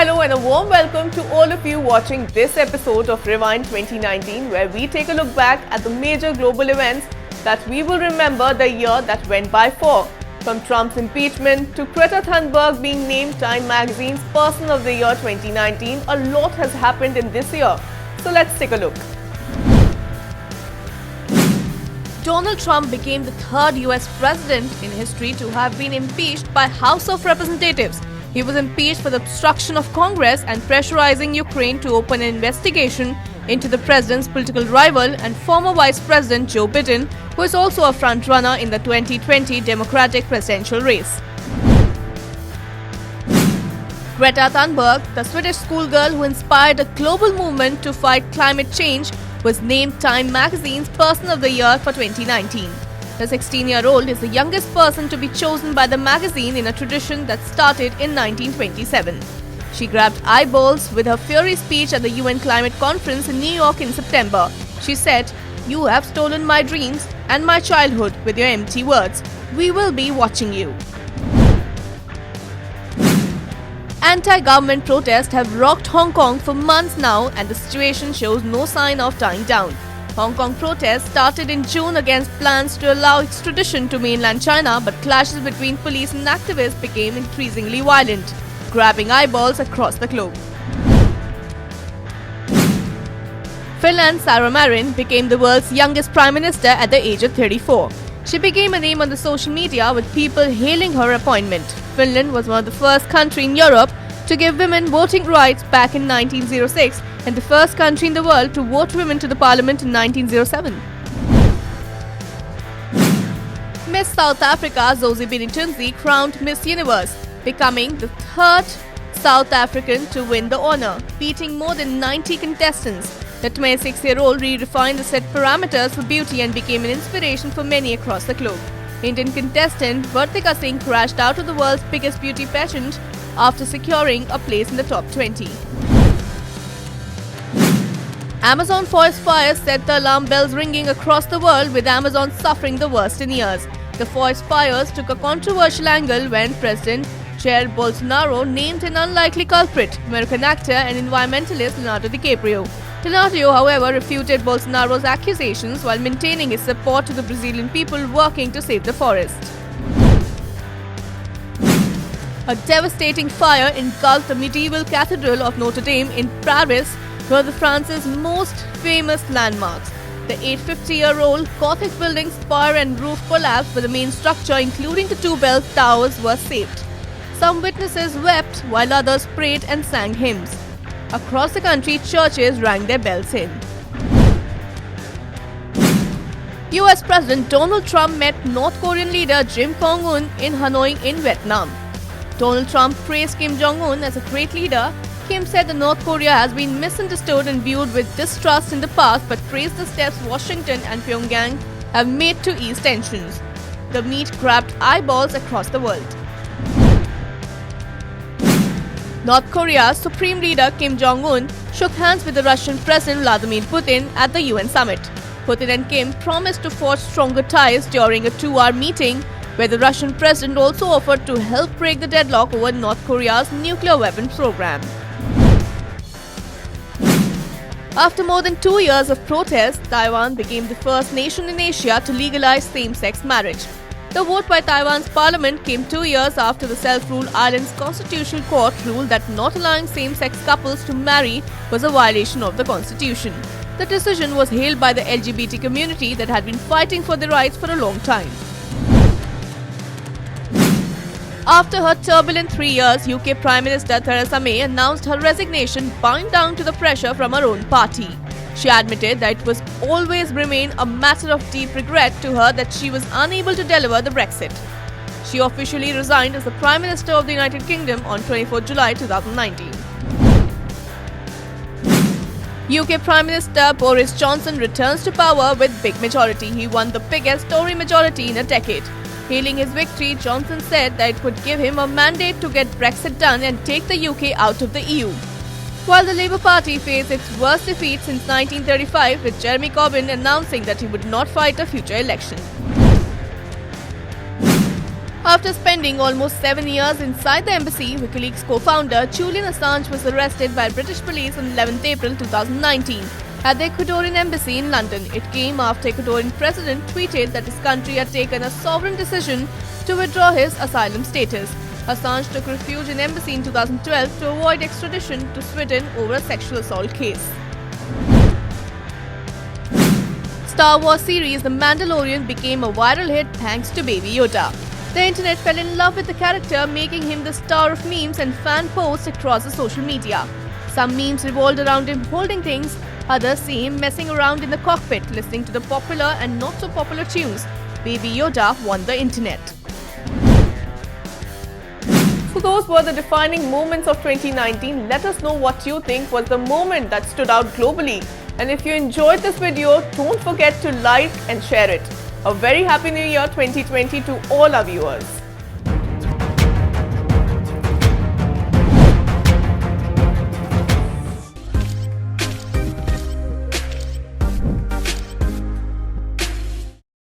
Hello and a warm welcome to all of you watching this episode of Rewind 2019, where we take a look back at the major global events that we will remember the year that went by for. From Trump's impeachment to Greta Thunberg being named Time Magazine's Person of the Year 2019, a lot has happened in this year. So let's take a look. Donald Trump became the third US president in history to have been impeached by House of Representatives. He was impeached for the obstruction of Congress and pressurizing Ukraine to open an investigation into the president's political rival and former Vice President Joe Biden, who is also a front-runner in the 2020 Democratic presidential race. Greta Thunberg, the Swedish schoolgirl who inspired a global movement to fight climate change, was named Time Magazine's Person of the Year for 2019. The 16-year-old is the youngest person to be chosen by the magazine in a tradition that started in 1927. She grabbed eyeballs with her fiery speech at the UN Climate Conference in New York in September. She said, "You have stolen my dreams and my childhood with your empty words. We will be watching you." Anti-government protests have rocked Hong Kong for months now, and the situation shows no sign of dying down. Hong Kong protests started in June against plans to allow extradition to mainland China, but clashes between police and activists became increasingly violent, grabbing eyeballs across the globe. Finland's Sanna Marin became the world's youngest prime minister at the age of 34. She became a name on the social media, with people hailing her appointment. Finland was one of the first countries in Europe to give women voting rights back in 1906 and the first country in the world to vote women to the parliament in 1907. Miss South Africa Zoe Binitunzi crowned Miss Universe, becoming the third South African to win the honor, beating more than 90 contestants. The 26-year-old redefined the set parameters for beauty and became an inspiration for many across the globe. Indian contestant Vartika Singh crashed out of the world's biggest beauty pageant after securing a place in the top 20. Amazon forest fires set the alarm bells ringing across the world, with Amazon suffering the worst in years. The forest fires took a controversial angle when President Jair Bolsonaro named an unlikely culprit, American actor and environmentalist Leonardo DiCaprio. Leonardo, however, refuted Bolsonaro's accusations while maintaining his support to the Brazilian people working to save the forest. A devastating fire engulfed the medieval Cathedral of Notre Dame in Paris, one of France's most famous landmarks. The 850-year-old Gothic building's spire and roof collapsed, but the main structure, including the two bell towers, were saved. Some witnesses wept while others prayed and sang hymns. Across the country, churches rang their bells in. US President Donald Trump met North Korean leader Kim Jong-un in Hanoi in Vietnam. Donald Trump praised Kim Jong-un as a great leader. Kim said that North Korea has been misunderstood and viewed with distrust in the past, but praised the steps Washington and Pyongyang have made to ease tensions. The meet grabbed eyeballs across the world. North Korea's Supreme Leader Kim Jong-un shook hands with the Russian President Vladimir Putin at the UN summit. Putin and Kim promised to forge stronger ties during a 2-hour meeting, where the Russian president also offered to help break the deadlock over North Korea's nuclear weapons program. After more than 2 years of protests, Taiwan became the first nation in Asia to legalize same-sex marriage. The vote by Taiwan's parliament came 2 years after the self-ruled island's constitutional court ruled that not allowing same-sex couples to marry was a violation of the constitution. The decision was hailed by the LGBT community that had been fighting for their rights for a long time. After her turbulent 3 years, UK Prime Minister Theresa May announced her resignation, bowing down to the pressure from her own party. She admitted that it was always remained a matter of deep regret to her that she was unable to deliver the Brexit. She officially resigned as the Prime Minister of the United Kingdom on 24 July 2019. UK Prime Minister Boris Johnson returns to power with big majority. He won the biggest Tory majority in a decade. Hailing his victory, Johnson said that it would give him a mandate to get Brexit done and take the UK out of the EU. While the Labour Party faced its worst defeat since 1935, with Jeremy Corbyn announcing that he would not fight a future election. After spending almost 7 years inside the embassy, WikiLeaks co-founder Julian Assange was arrested by British police on 11th April 2019 at the Ecuadorian embassy in London. It came after Ecuadorian president tweeted that his country had taken a sovereign decision to withdraw his asylum status. Assange took refuge in embassy in 2012 to avoid extradition to Sweden over a sexual assault case. Star Wars series The Mandalorian became a viral hit thanks to Baby Yoda. The internet fell in love with the character, making him the star of memes and fan posts across the social media. Some memes revolved around him holding things, others see him messing around in the cockpit, listening to the popular and not so popular tunes. Baby Yoda won the internet. So those were the defining moments of 2019. Let us know what you think was the moment that stood out globally. And if you enjoyed this video, don't forget to like and share it. A very happy new year 2020 to all our viewers.